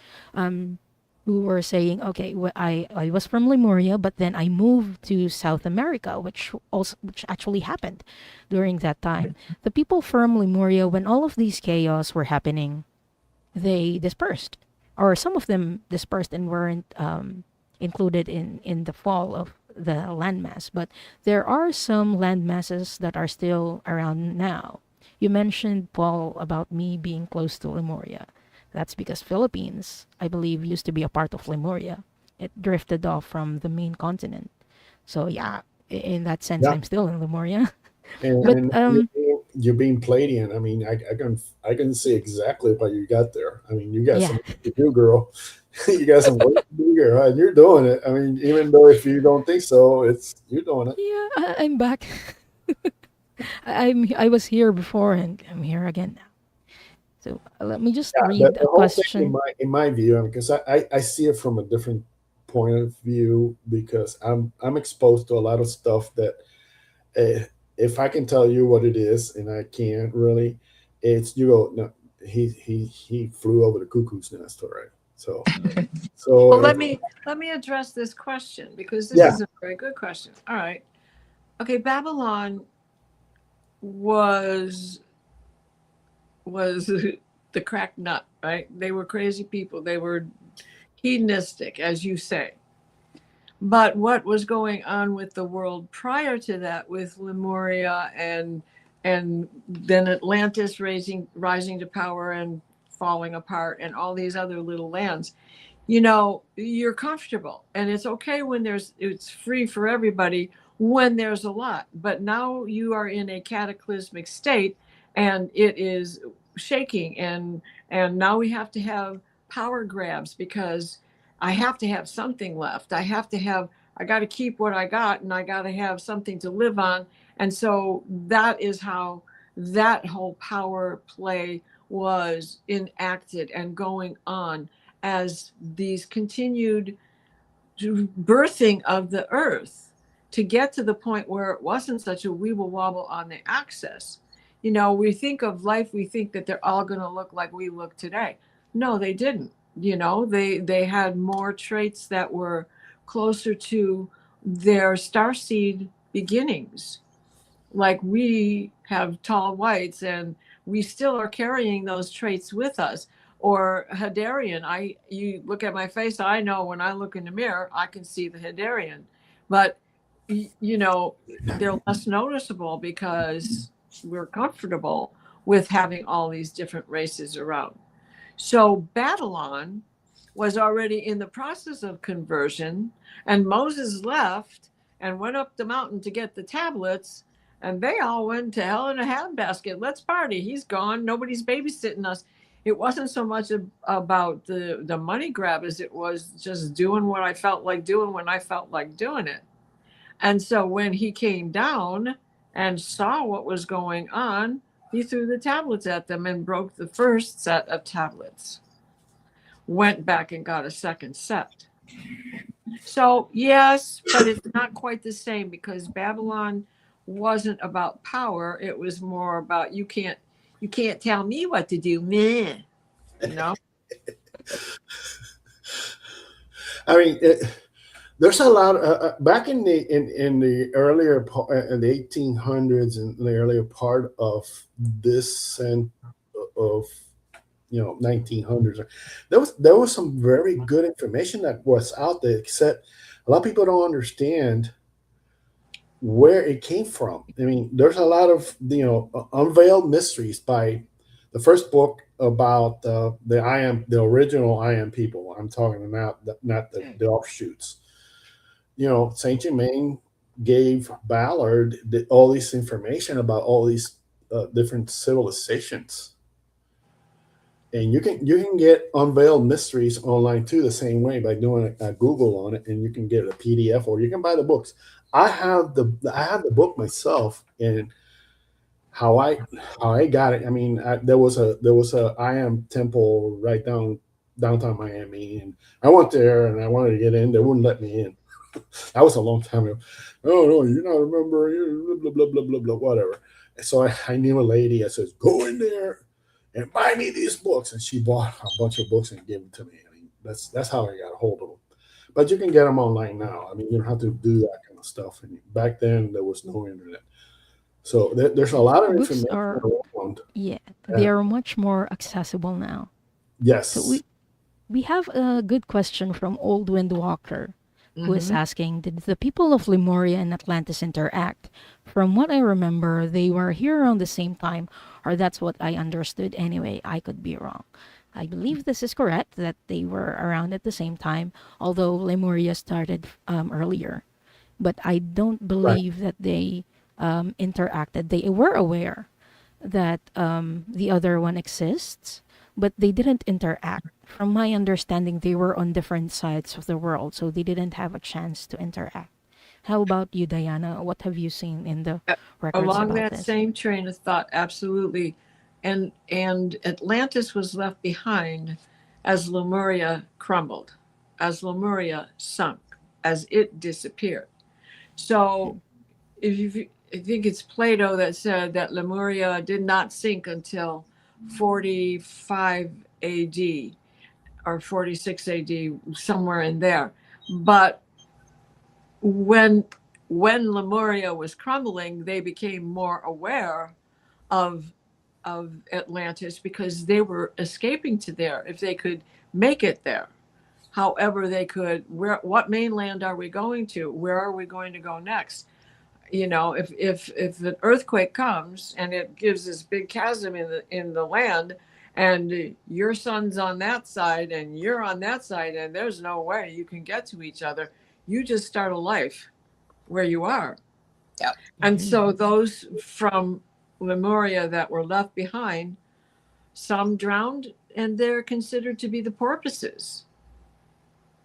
who were saying, okay, I was from Lemuria, but then I moved to South America, which actually happened during that time. The people from Lemuria, when all of these chaos were happening, they dispersed, or some of them dispersed and weren't included in the fall of the landmass. But there are some landmasses that are still around now. You mentioned, Paul, about me being close to Lemuria. That's because Philippines, I believe, used to be a part of Lemuria. It drifted off from the main continent. So yeah, in that sense, Yeah. I'm still in Lemuria. And But you're being Pleiadian. I mean, I can see exactly what you got there. I mean, you got yeah, some work to do, girl. You got some work to do, girl, and you're doing it. I mean, even though if you don't think so, you're doing it. yeah, I'm back. I was here before and I'm here again now. So let me just Yeah, read the a whole thing question. in my view, because I see it from a different point of view because I'm exposed to a lot of stuff that if I can tell you what it is, and I can't really, it's you go no, he flew over the cuckoo's nest, all right. So Well, it, let me address this question, because this yeah, is a very good question. All right. Okay, Babylon was the crack nut, right? They were crazy people. They were hedonistic, as you say. But what was going on with the world prior to that, with Lemuria and then Atlantis rising to power and falling apart, and all these other little lands, you know, you're comfortable, and it's okay when it's free for everybody, when there's a lot. But now you are in a cataclysmic state, and it is shaking, and now we have to have power grabs, because I have to have something left. I got to keep what I got, and I got to have something to live on. And so that is how that whole power play was enacted and going on, as these continued birthing of the earth, to get to the point where it wasn't such a weeble wobble on the axis. You know, we think of life, we think that they're all going to look like we look today. No, they didn't. You know, they had more traits that were closer to their starseed beginnings. Like, we have tall whites, and we still are carrying those traits with us. Or Hadarian, you look at my face, I know when I look in the mirror, I can see the Hadarian. But, you know, they're less noticeable because we're comfortable with having all these different races around. So Babylon was already in the process of conversion, and Moses left and went up the mountain to get the tablets, and they all went to hell in a handbasket. Let's party. He's gone. Nobody's babysitting us. It wasn't so much about the money grab as it was just doing what I felt like doing when I felt like doing it. And so when he came down and saw what was going on, he threw the tablets at them and broke the first set of tablets. Went back and got a second set. So yes, but it's not quite the same, because Babylon wasn't about power. It was more about, you can't tell me what to do, meh. You know? I mean, there's a lot back in the earlier in the 1800s and the earlier part of this and of 1900s. There was some very good information that was out there, except a lot of people don't understand where it came from. I mean, there's a lot of unveiled mysteries. By the first book about the original I Am people. I'm talking about not the offshoots. Saint Germain gave Ballard all this information about all these different civilizations. And you can get unveiled mysteries online too, the same way, by doing a Google on it, and you can get a PDF, or you can buy the books. I have the book myself, and how I got it. I mean, there was a I Am temple right downtown Miami, and I went there and I wanted to get in. They wouldn't let me in. That was a long time ago. Oh no, you're not a member. Blah blah blah blah blah. Whatever. So I knew a lady. I says, go in there and buy me these books, and she bought a bunch of books and gave them to me. I mean, that's how I got a hold of them. But you can get them online now. I mean, you don't have to do that kind of stuff. And back then, there was no internet, so there's a lot of Books information are, around. yeah, they are much more accessible now. Yes. So we have a good question from Old Windwalker, who is asking, did the people of Lemuria and Atlantis interact? From what I remember, they were here around the same time, or that's what I understood anyway. I could be wrong. I believe this is correct, that they were around at the same time, although Lemuria started earlier. But I don't believe that they interacted. They were aware that the other one exists, but they didn't interact. From my understanding, they were on different sides of the world, so they didn't have a chance to interact. How about you, Diana? What have you seen in the records Along about that this? same train of thought, absolutely. And Atlantis was left behind as Lemuria crumbled, as Lemuria sunk, as it disappeared. So I think it's Plato that said that Lemuria did not sink until 45 AD or 46 AD, somewhere in there. But when Lemuria was crumbling, they became more aware of Atlantis, because they were escaping to there if they could make it there. However, they could. What mainland are we going to? Where are we going to go next? If an earthquake comes and it gives this big chasm in the land, and your son's on that side and you're on that side, and there's no way you can get to each other, you just start a life where you are. Yep. And so those from Lemuria that were left behind, some drowned, and they're considered to be the porpoises,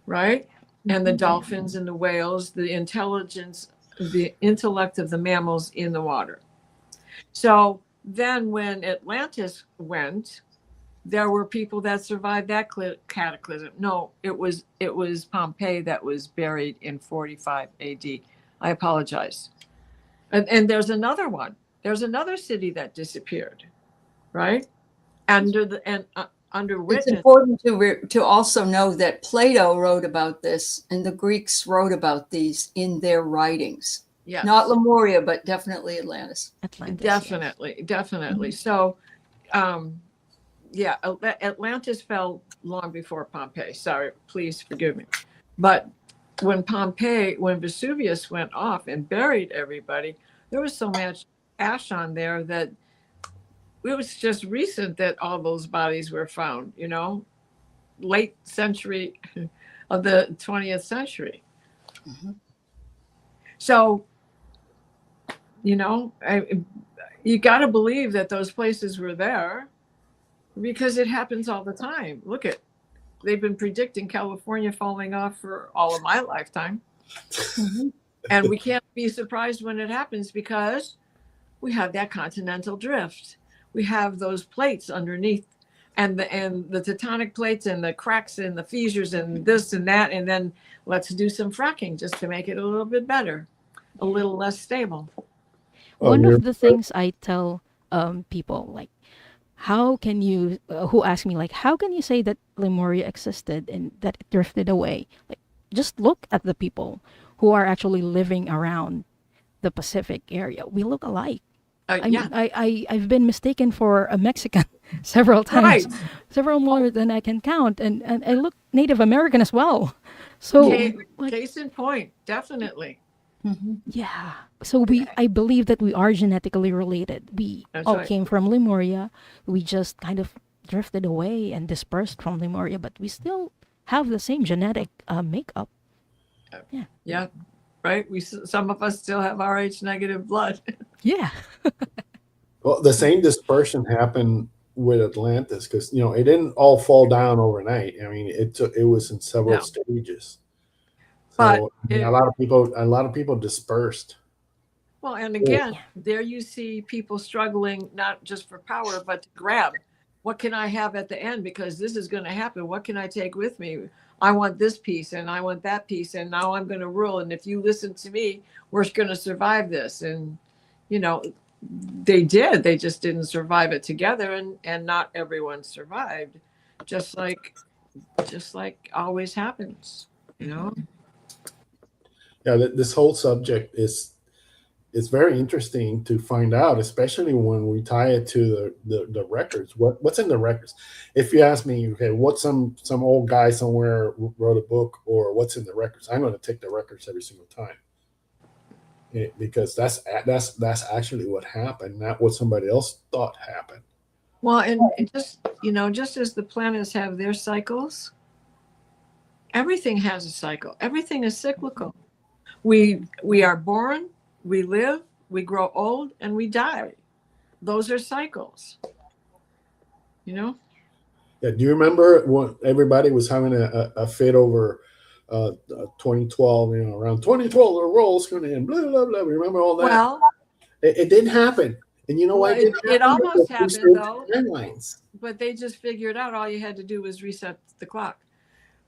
right? And the dolphins and the whales, the intelligence, the intellect of the mammals in the water. So then when Atlantis went, there were people that survived that cataclysm. No, it was Pompeii that was buried in 45 AD. I apologize. And there's another one. There's another city that disappeared, right? Under It's witness. important to also know that Plato wrote about this, and the Greeks wrote about these in their writings. Yes. Not Lemuria, but definitely Atlantis. Atlantis, Definitely, definitely. So, yeah, Atlantis fell long before Pompeii. Sorry, please forgive me. But when Vesuvius went off and buried everybody, there was so much ash on there that it was just recent that all those bodies were found, late century of the 20th century. Mhm. So, you got to believe that those places were there because it happens all the time. They've been predicting California falling off for all of my lifetime. Mhm. And we can't be surprised when it happens because we have that continental drift. We have those plates underneath and the tectonic plates and the cracks and the fissures and this and that. And then let's do some fracking just to make it a little bit better, a little less stable. One of the things I tell people, like, how can you, who ask me, like, how can you say that Lemuria existed and that it drifted away? Like, just look at the people who are actually living around the Pacific area. We look alike. Yeah. I've been mistaken for a Mexican several times, Right. several more than I can count, and I look Native American as well. So, Case in point, definitely. Mhm. yeah. So I believe that we are genetically related. We That's all right. came from Lemuria. We just kind of drifted away and dispersed from Lemuria, but we still have the same genetic makeup. Yeah. Right. Some of us still have Rh negative blood. Yeah. Well, the same dispersion happened with Atlantis because it didn't all fall down overnight. I mean, it was in several No. stages. But So a lot of people dispersed. Well, and again, there you see people struggling not just for power, but to grab. What can I have at the end? Because this is going to happen. What can I take with me? I want this piece and I want that piece, and now I'm going to rule. And if you listen to me, we're going to survive this. And they did. They just didn't survive it together, and not everyone survived. Just like always happens. Yeah, this whole subject is very interesting to find out, especially when we tie it to the records. What's in the records? If you ask me, okay, what some old guy somewhere wrote a book, or what's in the records, I'm going to take the records every single time, because that's actually what happened, not what somebody else thought happened. Well, and it just as the planets have their cycles, everything has a cycle. Everything is cyclical. We are born, we live, we grow old, and we die. Those are cycles. Yeah. Do you remember when everybody was having a fit over 2012? Around 2012, the world's going to end. Blah blah blah. Remember all that? Well, it didn't happen, and you know why? It almost happened though. Timelines. But they just figured out all you had to do was reset the clock.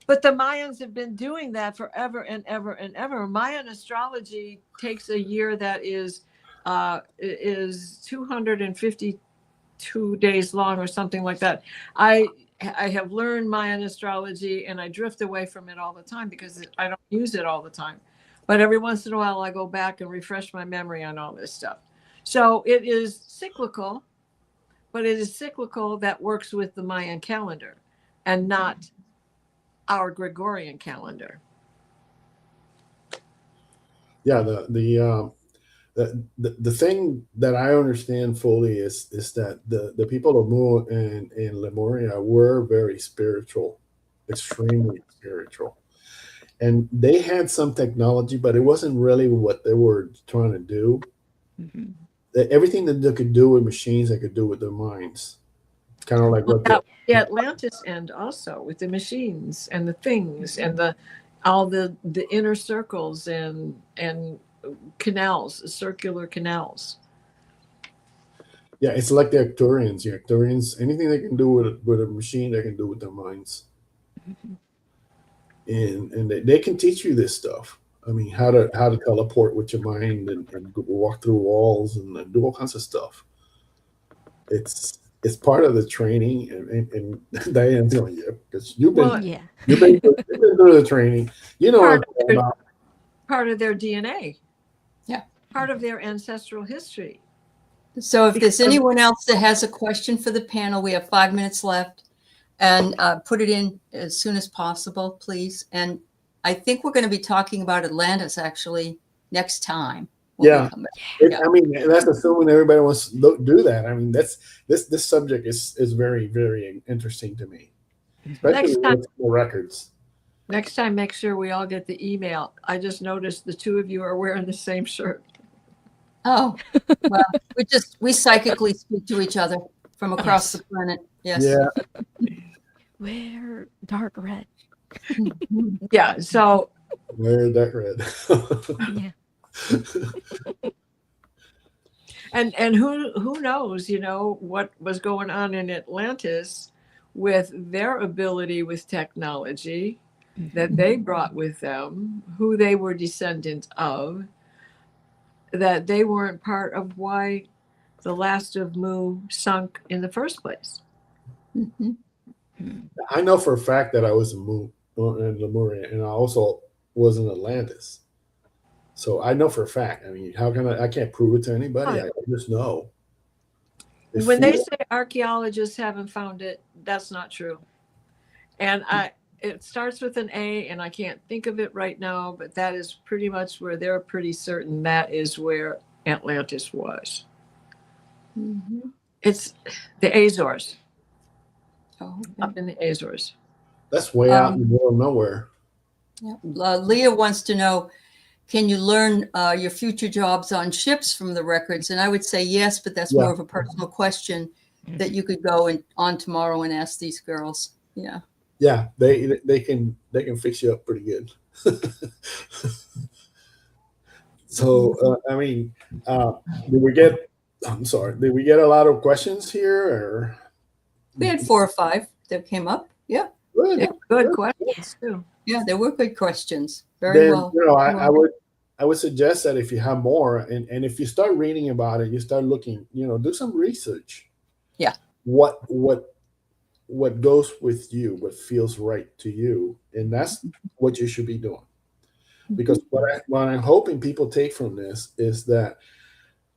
But the Mayans have been doing that forever and ever and ever. Mayan astrology takes a year that is 252 days long or something like that. I have learned Mayan astrology and I drift away from it all the time because I don't use it all the time. But every once in a while I go back and refresh my memory on all this stuff. So it is cyclical, but it is cyclical that works with the Mayan calendar and not our Gregorian calendar. Yeah, the thing that I understand fully is that the people of Mu and Lemuria were very spiritual, extremely spiritual, and they had some technology, but it wasn't really what they were trying to do. Mhm. Everything that they could do with machines, they could do with their minds. Kind of like what The Atlantis end also with the machines and the things and all the inner circles and canals, circular canals. yeah, it's like the Arcturians. The Arcturians, anything they can do with a machine, they can do with their minds. Mhm. And they can teach you this stuff. I mean, how to teleport with your mind and walk through walls and do all kinds of stuff. It's part of the training, and Diane's going, yeah, because you've been Yeah. you've been through the training. You know what I'm talking about. Part of their DNA. Yeah. Part of their ancestral history. So if there's anyone else that has a question for the panel, we have 5 minutes left, and put it in as soon as possible, please. And I think we're going to be talking about Atlantis actually next time. when we Yeah. come back. I mean, that's assuming everybody wants to do that. I mean, this subject is very, very interesting to me, especially with the records. Next time, make sure we all get the email. I just noticed the two of you are wearing the same shirt. Oh, well, we psychically speak to each other from across the planet. Yes. Yeah. Wear dark red. Yeah. So Wear that red. Yeah. and who knows, what was going on in Atlantis with their ability with technology that they brought with them, who they were descendants of, that they weren't part of why the last of Mu sunk in the first place. Mhm. I know for a fact that I was in Lemuria, and I also was in Atlantis. So I know for a fact. I mean, how can I can't prove it to anybody. I just know. When they say archaeologists haven't found it, that's not true. And it starts with an A, and I can't think of it right now, but that is pretty much where they're pretty certain that is where Atlantis was. Mhm. It's the Azores, Oh, up in the Azores. That's way out in the middle of nowhere. yeah. Leah wants to know, can you learn your future jobs on ships from the records? And I would say yes, but that's more of a personal question that you could go on tomorrow and ask these girls. Yeah. Yeah, they can fix you up pretty good. So I mean, did we get? I'm sorry. Did we get a lot of questions here? Or We had 4 or 5 that came up. Yeah. good. Yeah, good questions too. Yeah, they were good questions. Very Then, well. I would suggest that if you have more, and if you start reading about it, you start looking, do some research. Yeah. What goes with you, what feels right to you, and that's what you should be doing. Because what I'm hoping people take from this is that,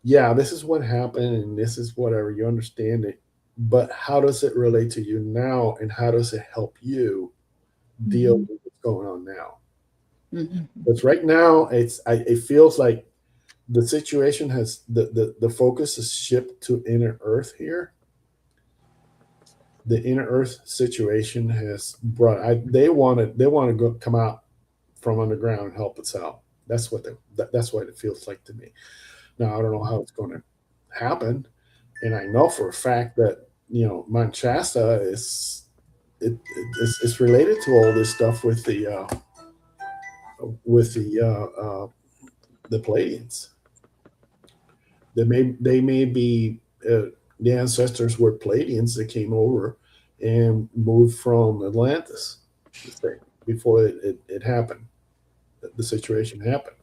yeah, this is what happened and this is whatever, you understand it, but how does it relate to you now, and how does it help you deal with what's going on now? Because right now it feels like the situation has the focus is shifted to inner earth here. The inner earth situation has brought they want to come out from underground and help us out. That's what that's what it feels like to me. Now I don't know how it's going to happen, and I know for a fact that Mount Shasta is it's related to all this stuff with the Pleiadians. They may be the ancestors were Pleiadians that came over and moved from Atlantis before it happened. The situation happened.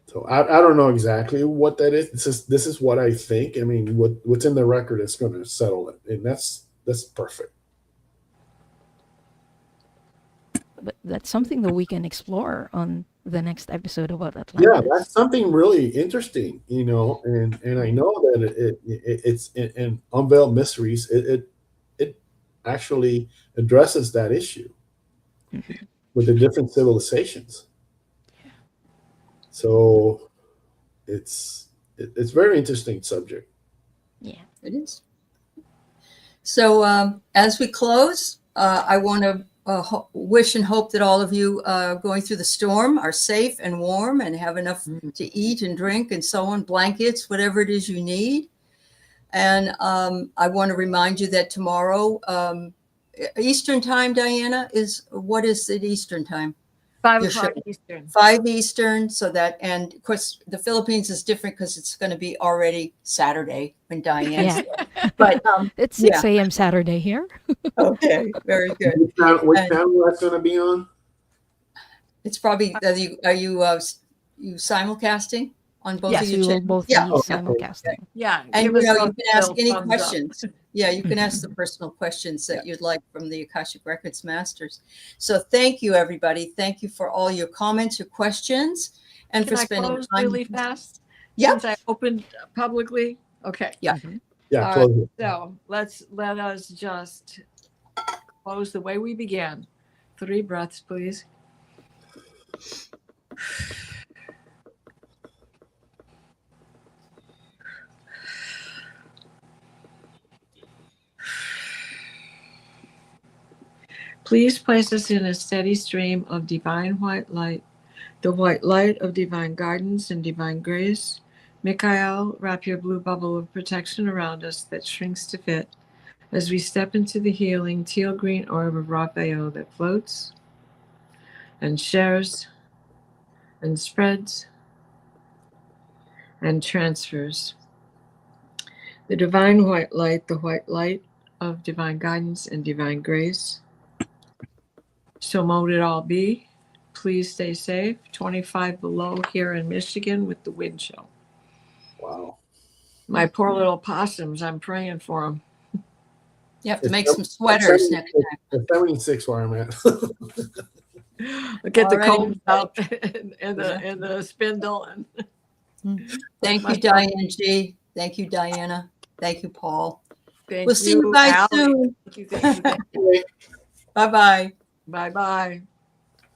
So I don't know exactly what that is. This is what I think. I mean, what's in the record is going to settle it, and that's perfect. But that's something that we can explore on the next episode about Atlantis. Yeah, that's something really interesting, and I know that it's in Unveiled Mysteries. It actually addresses that issue with the different civilizations. So it's very interesting subject. It is. So as we close, I want to wish and hope that all of you going through the storm are safe and warm and have enough to eat and drink and so on, blankets, whatever it is you need. And I want to remind you that tomorrow, Eastern time, Diana, what is it Eastern time? 5 Your o'clock show. Eastern. 5 Eastern, so that, and of course the Philippines is different because it's going to be already Saturday when Diane's Yeah. there. But It's 6 a.m. Saturday here. okay, very good. Which And- channel that's going to be on? It's probably, are you simulcasting on both Yes, of we your will channels? both Yeah. be Okay. simulcasting. Yeah. And give you us know, you those can ask little any thumbs up. questions. Yeah, you can ask the personal questions that you'd like from the Akashic Records Masters. So thank you, everybody. Thank you for all your comments, your questions, and Can for I spending close time. really fast? Yep. Since I opened publicly? Okay. Yeah. Yeah, All close it. So let us just close the way we began. 3 breaths, please. Please place us in a steady stream of divine white light, the white light of divine guidance and divine grace. Michael, wrap your blue bubble of protection around us that shrinks to fit as we step into the healing teal green orb of Raphael that floats and shares and spreads and transfers. The divine white light, the white light of divine guidance and divine grace. So mote it all be. Please stay safe. 25 below here in Michigan with the wind chill. Wow. My poor little possums, I'm praying for them. You have to make some sweaters next time. It's 76 where I'm at. Get the Alrighty. combs out and the spindle. And Thank you, Diane G. Thank you, Diana. Thank you, Paul. thank We'll see you guys Aley. soon. Thank you. Bye-bye. Bye-bye.